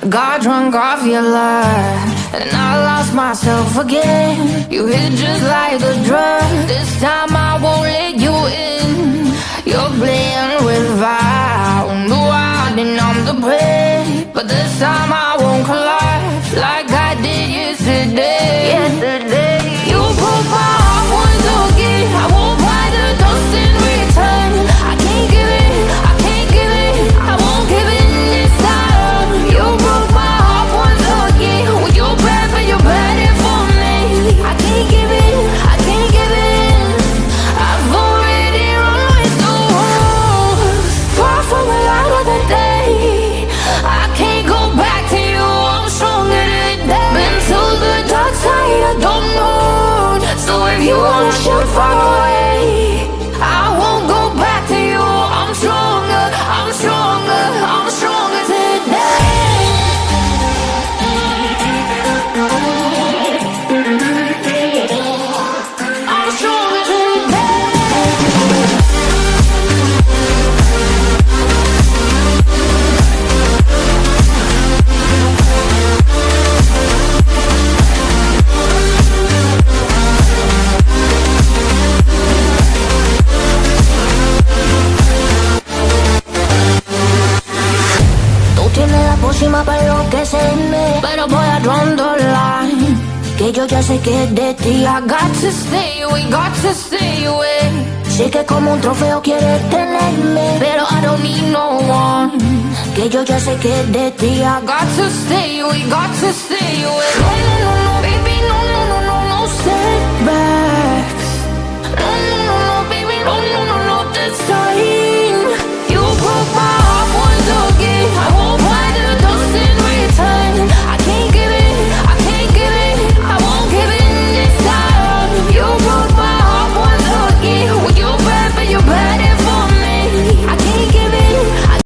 Got drunk off your love, and I lost myself again. You hit just like a drug. This time I won't let you in. You're playing with fire. No, I didn't I'm the prey, but this time I won't collapse like I did yesterday. You broke my heart once again. I won't buy the dust in return. I can't give it, I can't give it, I won't give it this time. You broke my heart once again. When you're bad, but you're bad it for me. I can't give it, I can't give it. I've already run with the world, far from the light of the day. I can't go back to you, I'm stronger today. Been to the dark side, I don't know. So if you wanna shoot far away, I won't go back to you. I'm stronger, I'm stronger, I'm stronger today. I'm stronger today. Tienes la pócima para enloquecerme, pero voy a draw the line, que yo ya sé que es de ti. I got to stay away, got to stay away. Sé que como un trofeo quieres tenerme, pero I don't need no one, que yo ya sé que es de ti. I got to stay away, got to stay away. No, no, no.